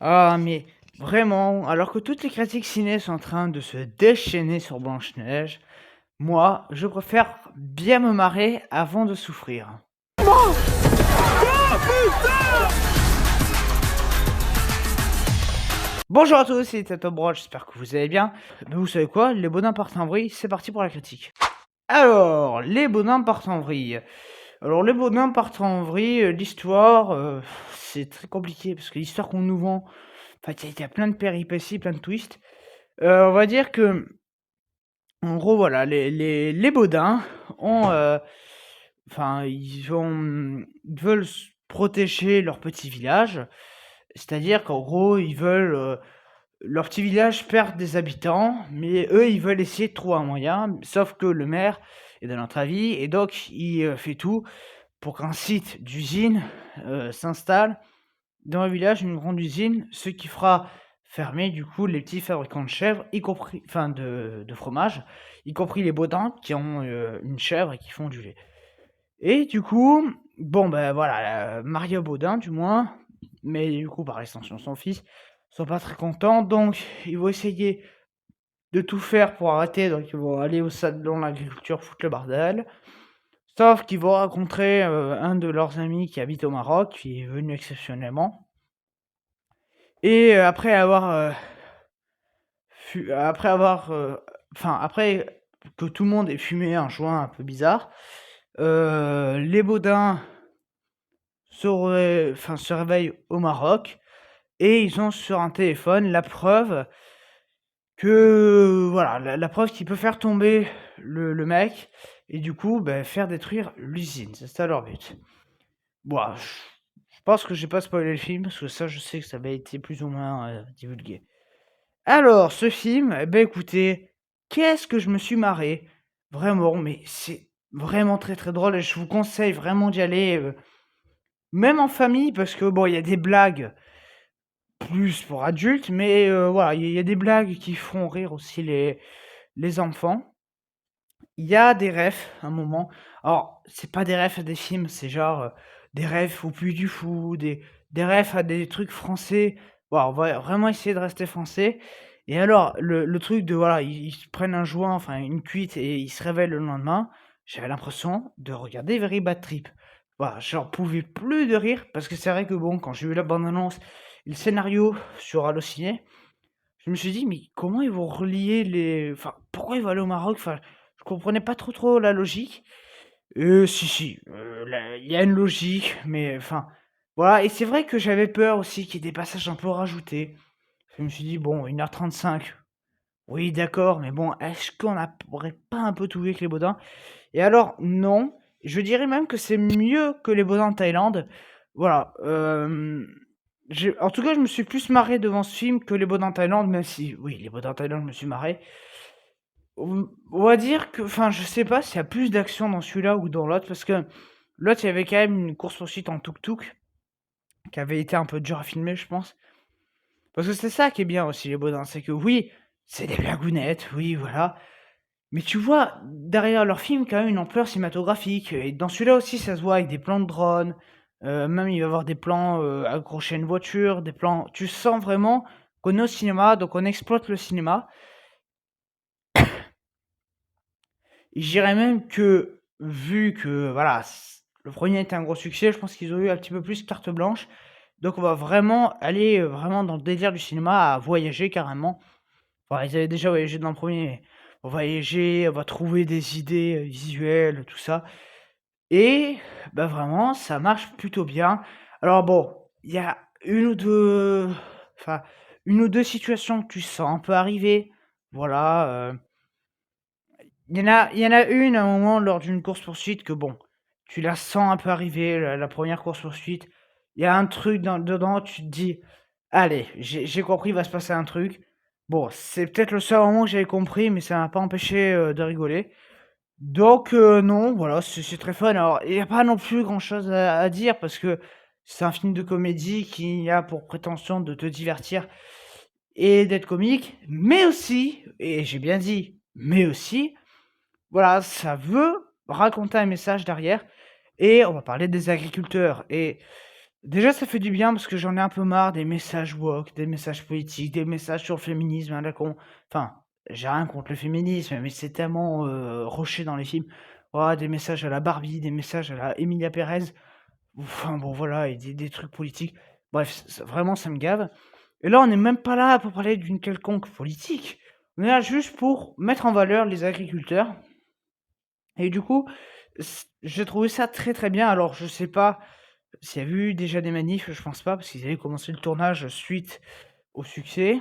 Ah, mais vraiment, alors que toutes les critiques ciné sont en train de se déchaîner sur Blanche-Neige, moi, je préfère bien me marrer avant de souffrir. Bonjour à tous, c'est Tato Broch, j'espère que vous allez bien. Mais vous savez quoi, les bonhommes partent en vrille, c'est parti pour la critique. Alors, les bonhommes partent en vrille. Alors, les bonhommes partent en vrille, l'histoire, c'est très compliqué parce que l'histoire qu'on nous vend, enfin, il y a plein de péripéties, plein de twists. On va dire que, en gros, voilà, les Baudins ont, enfin, ils veulent protéger leur petit village. C'est-à-dire qu'en gros, ils veulent, leur petit village perd des habitants, mais eux, ils veulent essayer de trouver un moyen. Sauf que le maire est de notre avis, et donc il fait tout pour qu'un site d'usine s'installe dans le village, une grande usine, ce qui fera fermer du coup les petits fabricants de chèvres, y compris, enfin de fromage, y compris les Baudins qui ont une chèvre et qui font du lait. Et du coup, bon ben voilà, Mario Baudin du moins, mais du coup par extension son fils, sont pas très contents, donc ils vont essayer de tout faire pour arrêter, donc ils vont aller au salon de l'agriculture foutre le bordel. Sauf qu'ils vont rencontrer un de leurs amis qui habite au Maroc, qui est venu exceptionnellement. Et après que tout le monde ait fumé un joint un peu bizarre, les Baudins se réveillent au Maroc et ils ont sur un téléphone la preuve que, voilà, la preuve qui peut faire tomber le mec et du coup, faire détruire l'usine. C'est ça leur but. Bon, je pense que j'ai pas spoilé le film parce que ça, je sais que ça avait été plus ou moins divulgué. Alors, ce film, eh ben écoutez, qu'est-ce que je me suis marré. Vraiment, mais c'est vraiment très très drôle et je vous conseille vraiment d'y aller, même en famille, parce que bon, il y a des blagues plus pour adultes, mais voilà, il y a des blagues qui font rire aussi les enfants. Il y a des refs, à un moment. Alors, c'est pas des refs à des films, c'est genre des refs au Puy du Fou, des refs à des trucs français. Voilà, on va vraiment essayer de rester français. Et alors, le truc de, voilà, ils se prennent un joint, enfin une cuite, et ils se réveillent le lendemain, j'avais l'impression de regarder Very Bad Trip. Voilà, j'en pouvais plus de rire, parce que c'est vrai que bon, quand j'ai vu la bande-annonce et le scénario sur Allociné, je me suis dit: «Mais comment ils vont relier les enfin, pourquoi ils vont aller au Maroc?» Enfin, je comprenais pas trop la logique. Si, là, il y a une logique, mais enfin, voilà. Et c'est vrai que j'avais peur aussi qu'il y ait des passages un peu rajoutés. Je me suis dit: «Bon, 1h35, oui d'accord, mais bon, est-ce qu'on n'aurait pas un peu tout vu avec les Baudins?» Et alors non, je dirais même que c'est mieux que les Baudins de Thaïlande. Voilà, j'ai en tout cas, je me suis plus marré devant ce film que les Baudins de Thaïlande, même si oui, les Baudins de Thaïlande, je me suis marré. On va dire que, enfin, je sais pas s'il y a plus d'action dans celui-là ou dans l'autre, parce que l'autre, il y avait quand même une course-poursuite en tuk-tuk, qui avait été un peu dur à filmer, je pense. Parce que c'est ça qui est bien aussi, les Baudins, c'est que oui, c'est des blagounettes, oui, voilà. Mais tu vois, derrière leur film, quand même une ampleur cinématographique. Et dans celui-là aussi, ça se voit avec des plans de drone. Même, il va y avoir des plans accrochés à une voiture, des plans. Tu sens vraiment qu'on est au cinéma, donc on exploite le cinéma. Et je dirais même que, vu que voilà, le premier était un gros succès, je pense qu'ils ont eu un petit peu plus carte blanche. Donc on va vraiment aller vraiment dans le délire du cinéma, à voyager carrément. Enfin, ils avaient déjà voyagé dans le premier, mais on va voyager, on va trouver des idées visuelles, tout ça. Et vraiment, ça marche plutôt bien. Alors bon, il y a une ou deux, enfin, une ou deux situations que tu sens un peu arriver. Voilà, il y en a une à un moment lors d'une course-poursuite que bon, tu la sens un peu arriver, la 1re course-poursuite. Il y a un truc dedans, tu te dis: «Allez, j'ai compris, il va se passer un truc». Bon, c'est peut-être le seul moment que j'avais compris, mais ça m'a pas empêché, de rigoler. Donc non, voilà, c'est très fun. Alors, il y a pas non plus grand-chose à dire parce que c'est un film de comédie qui a pour prétention de te divertir et d'être comique, mais aussi, et j'ai bien dit: «Mais aussi», voilà, ça veut raconter un message derrière. Et on va parler des agriculteurs. Et Déjà, ça fait du bien parce que j'en ai un peu marre des messages woke, des messages politiques, des messages sur le féminisme à la con. Enfin, j'ai rien contre le féminisme, mais c'est tellement, rushé dans les films. Oh, des messages à la Barbie, des messages à la Emilia Pérez. Enfin bon, voilà, et des trucs politiques. Bref, vraiment, ça me gave. Et là, on n'est même pas là pour parler d'une quelconque politique. On est là juste pour mettre en valeur les agriculteurs. Et du coup, j'ai trouvé ça très très bien. Alors, je sais pas s'il y a eu déjà des manifs, je pense pas, parce qu'ils avaient commencé le tournage suite au succès.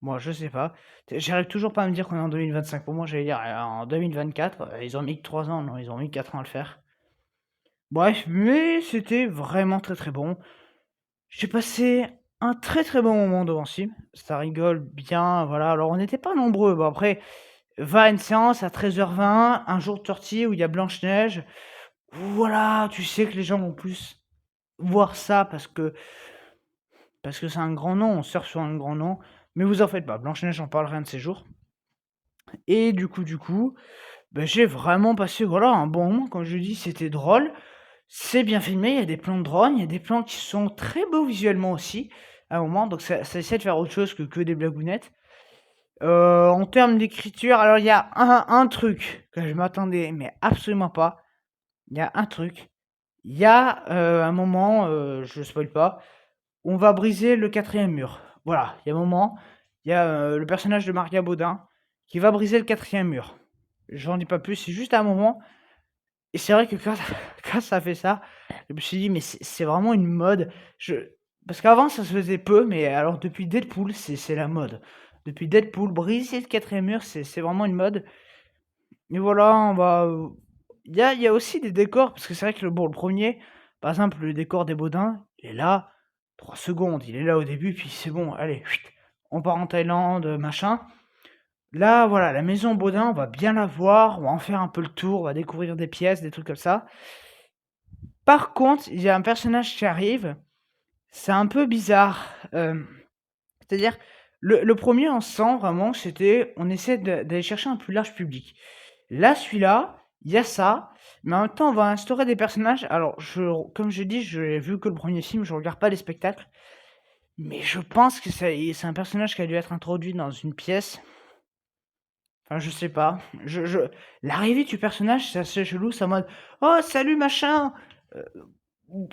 Moi, je sais pas. J'arrive toujours pas à me dire qu'on est en 2025. Pour moi, j'allais dire en 2024. Ils ont mis que 3 ans, non, ils ont mis 4 ans à le faire. Bref, mais c'était vraiment très très bon. J'ai passé un très très bon moment devant ce film. Ça rigole bien, voilà. Alors, on n'était pas nombreux. Bon, après, va à une séance à 13h20, un jour de sortie où il y a Blanche-Neige. Voilà, tu sais que les gens vont plus voir ça parce que c'est un grand nom, on surfe sur un grand nom. Mais vous en faites pas, Blanche-Neige, j'en parlerai un de ces jours. Et du coup, bah, j'ai vraiment passé, voilà, un bon moment. Comme je dis, c'était drôle, c'est bien filmé, il y a des plans de drone, il y a des plans qui sont très beaux visuellement aussi, à un moment, donc ça essaie de faire autre chose que des blagounettes. En termes d'écriture, alors il y a un truc que je m'attendais, mais absolument pas. Il y a un truc. Il y a, un moment, je spoil pas, on va briser le quatrième mur. Voilà, il y a un moment, il y a le personnage de Maria Baudin qui va briser le quatrième mur. J'en dis pas plus, c'est juste un moment. Et c'est vrai que quand, quand ça fait ça, je me suis dit, mais c'est vraiment une mode. Parce qu'avant, ça se faisait peu, mais alors depuis Deadpool, c'est la mode. Depuis Deadpool, briser le quatrième mur, c'est vraiment une mode. Et voilà, on va. Il y a aussi des décors, parce que c'est vrai que bon, le premier, par exemple, le décor des Baudins, il est là, 3 secondes, il est là au début, puis c'est bon, allez, chut, on part en Thaïlande, machin. Là, voilà, la maison Baudin, on va bien la voir, on va en faire un peu le tour, on va découvrir des pièces, des trucs comme ça. Par contre, il y a un personnage qui arrive, c'est un peu bizarre. C'est-à-dire, le premier, on sent vraiment, c'était, on essaie d'aller chercher un plus large public. Là, celui-là, il y a ça, mais en même temps, on va instaurer des personnages. Alors, comme je dis, je n'ai vu que le premier film, je regarde pas les spectacles, mais je pense que c'est un personnage qui a dû être introduit dans une pièce. Enfin, je sais pas. L'arrivée du personnage, c'est assez chelou, c'est en mode: «Oh salut machin!» heu,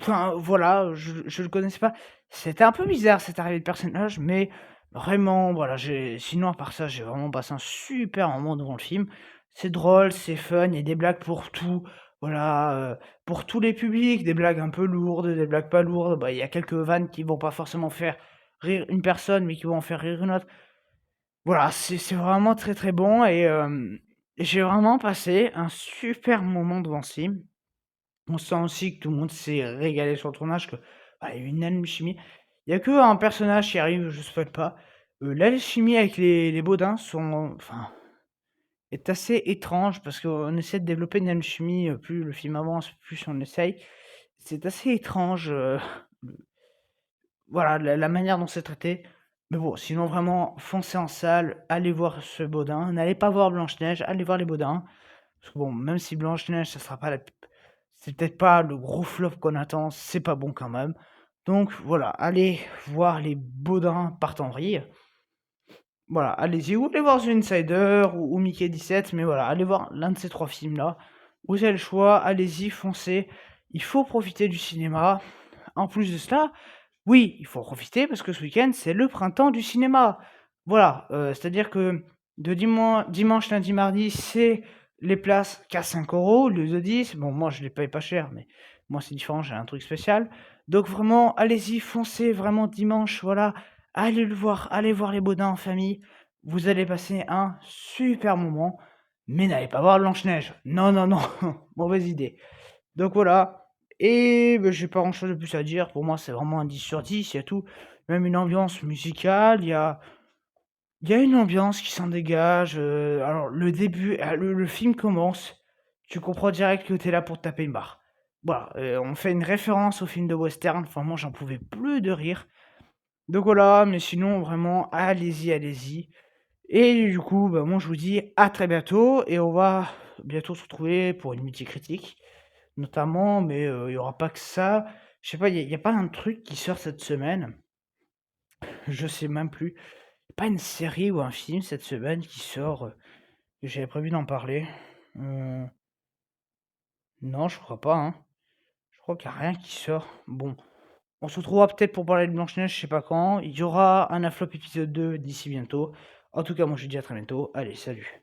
enfin voilà, je le connaissais pas. C'était un peu bizarre cette arrivée de personnage, mais vraiment voilà, sinon à part ça, j'ai vraiment passé un super moment devant le film. C'est drôle, c'est fun, il y a des blagues pour tout, voilà, pour tous les publics, des blagues un peu lourdes, des blagues pas lourdes. Bah, il y a quelques vannes qui vont pas forcément faire rire une personne, mais qui vont en faire rire une autre. Voilà, c'est vraiment très, très bon et j'ai vraiment passé un super moment devant ce film. On sent aussi que tout le monde s'est régalé sur le tournage, que, bah, il y a eu une alchimie. Il y a qu'un personnage qui arrive, je spoil pas. L'alchimie avec les Baudins est assez étrange parce qu'on essaie de développer une alchimie, plus le film avance, plus on essaye. C'est assez étrange, voilà, la manière dont c'est traité. Mais bon, sinon vraiment, foncez en salle, allez voir ce Baudin. N'allez pas voir Blanche-Neige, allez voir les Baudins. Parce que bon, même si Blanche-Neige, ça sera pas c'est peut-être pas le gros flop qu'on attend, c'est pas bon quand même. Donc voilà, allez voir les Baudins partent en vrille. Voilà, allez-y, ou allez voir The Insider ou Mickey 17, mais voilà, allez voir l'un de ces trois films-là. Vous avez le choix, allez-y, foncez. Il faut profiter du cinéma. En plus de cela, oui, il faut en profiter parce que ce week-end, c'est le printemps du cinéma. Voilà, c'est-à-dire que de dimanche, lundi, mardi, c'est les places qu'à 5 € au lieu de 10. Bon, moi, je les paye pas cher, mais moi, c'est différent, j'ai un truc spécial. Donc vraiment, allez-y, foncez vraiment dimanche, voilà. Allez le voir, allez voir les Baudins en famille. Vous allez passer un super moment, mais n'allez pas voir Blanche-Neige. Non, non, non, mauvaise idée. Donc voilà. Et bah, j'ai pas grand-chose de plus à dire. Pour moi, c'est vraiment un 10 sur 10. Il y a tout. Même une ambiance musicale. Il y a une ambiance qui s'en dégage. Alors, le début, le film commence. Tu comprends direct que t'es là pour te taper une barre. Voilà. On fait une référence au film de western. Enfin, moi, j'en pouvais plus de rire. Donc voilà. Mais sinon, vraiment, allez-y, allez-y. Et du coup, bah, moi, je vous dis à très bientôt. Et on va bientôt se retrouver pour une multi-critique. notamment, mais il y aura pas que ça. Je sais pas, il y a pas un truc qui sort cette semaine? Je sais même plus. Pas une série ou un film cette semaine qui sort, que j'avais prévu d'en parler? Heu, non, je crois pas, hein. Je crois qu'il y a rien qui sort. Bon, on se retrouvera peut-être pour parler de Blanche-Neige, je sais pas quand. Il y aura un Aflop épisode 2 d'ici bientôt. En tout cas, moi je vous dis à très bientôt. Allez, salut.